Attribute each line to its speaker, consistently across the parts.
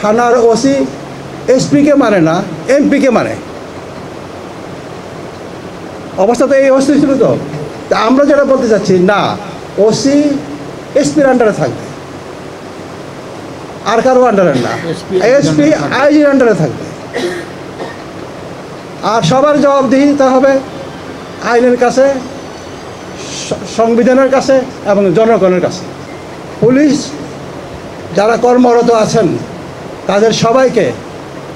Speaker 1: থানার ওসি এসপিকে মানে না, এমপিকে মানে। অবস্থা তো এই অবস্থা ছিল। তো আমরা যেটা বলতে চাচ্ছি, না, ওসি এসপির আন্ডারে থাকবে, আর কারো আন্ডারে না। এসপি আইজির আন্ডারে থাকবে, আর সবার জবাবদিহিতা হবে আইনের কাছে, সংবিধানের কাছে এবং জনগণের কাছে। পুলিশ যারা কর্মরত আছেন তাদের সবাইকে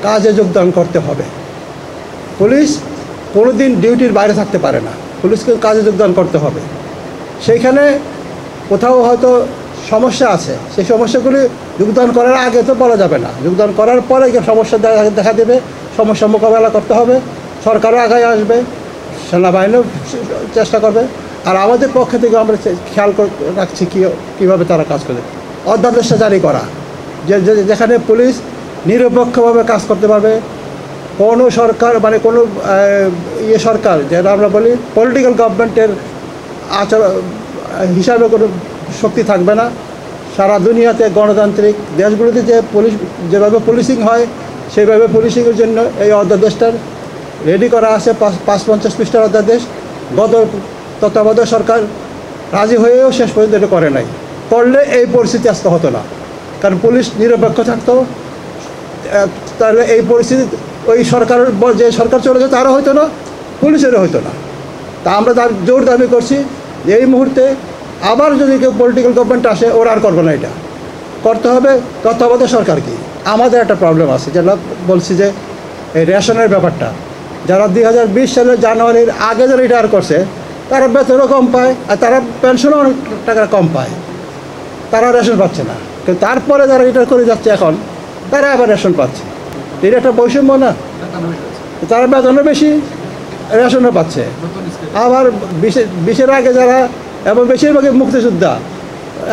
Speaker 1: কাজে যোগদান করতে হবে। পুলিশ কোনোদিন ডিউটির বাইরে থাকতে পারে না, পুলিশকে কাজে যোগদান করতে হবে। সেইখানে কোথাও হয়তো সমস্যা আছে, সেই সমস্যাগুলি যোগদান করার আগে তো বলা যাবে না, যোগদান করার পরে সমস্যা দেখা দেবে, সমস্যা মোকাবেলা করতে হবে। সরকারও আগায় আসবে, সেনাবাহিনীও চেষ্টা করবে, আর আমাদের পক্ষ থেকে আমরা খেয়াল রাখছি কীভাবে তারা কাজ করে। অধ্যাদেশটা জারি করা, যেখানে পুলিশ নিরপেক্ষভাবে কাজ করতে পারবে। কোনো সরকার মানে কোনো সরকার, যেটা আমরা বলি পলিটিক্যাল গভর্নমেন্টের হিসাবে কোনো শক্তি থাকবে না। সারা দুনিয়াতে গণতান্ত্রিক দেশগুলোতে যেভাবে পুলিশিং হয়, সেইভাবে পুলিশিংয়ের জন্য এই অধ্যাদেশটার রেডি করা আছে। ৫৫০ পৃষ্ঠার অধ্যাদেশ। গত তত্ত্বাবধায়ক সরকার রাজি হয়েও শেষ পর্যন্ত এটা করে নাই। করলে এই পরিস্থিতি আসতে হতো না, কারণ পুলিশ নিরপেক্ষ থাকতো। তাহলে এই পরিস্থিতি ওই সরকারের যে সরকার চলে যায় তারও হতো না, পুলিশেরও হতো না। তা আমরা তার জোর দাবি করছি যে এই মুহূর্তে আবার যদি কেউ পলিটিক্যাল গভর্নমেন্ট আসে, ওরা আর করবে না, এটা করতে হবে তত্ত্বাবধায়ক সরকারকে। আমাদের একটা প্রবলেম আছে, যেটা বলছি যে এই রেশনের ব্যাপারটা, যারা 2020 সালের জানুয়ারির আগে যারা রিটায়ার করছে তারা বেতনও কম পায়, আর তারা পেনশনও অনেক টাকা কম পায়, তারা রেশন পাচ্ছে না। কিন্তু তারপরে যারা রিটায়ার করে যাচ্ছে এখন, তারা আবার রেশন পাচ্ছে। এটা একটা বৈষম্য না? তারা বেতনও বেশি, রেশনও পাচ্ছে। আবার 20-এর আগে যারা, এবং বেশিরভাগই মুক্তিযোদ্ধা,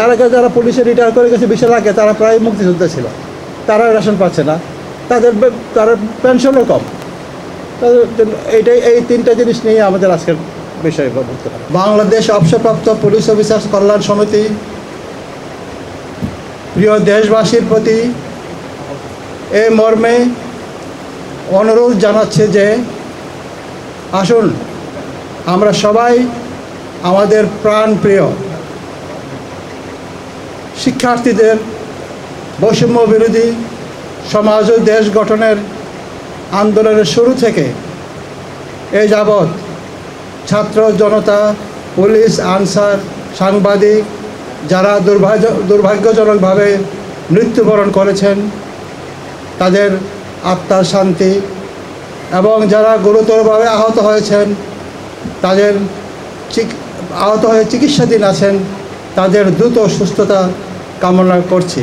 Speaker 1: এলাকায় যারা পুলিশে রিটায়ার করে গেছে 20-এর আগে, তারা প্রায় মুক্তিযোদ্ধা ছিল, তারা রেশন পাচ্ছে না, তাদের পেনশনও কম। এই তিনটা জিনিস নিয়ে আমাদের আজকের বিষয় বলতে পারি। বাংলাদেশ অবসরপ্রাপ্ত পুলিশ অফিসার্স কল্যাণ সমিতি প্রিয় দেশবাসীর প্রতি এই মর্মে অনুরোধ জানাচ্ছে যে আসুন আমরা সবাই আমাদের প্রাণপ্রিয় শিক্ষার্থীদের বৈষম্য বিরোধী সমাজ ও দেশ গঠনের আন্দোলনের শুরু থেকে এই যাবৎ ছাত্র জনতা, পুলিশ, আনসার, সাংবাদিক যারা দুর্ভাগ্যজনকভাবে মৃত্যুবরণ করেছেন, তাদের আত্মার শান্তি, এবং যারা গুরুতরভাবে আহত হয়েছেন, তাদের আহত হয়ে চিকিৎসাধীন আছেন, তাদের দ্রুত সুস্থতা কামনা করছি।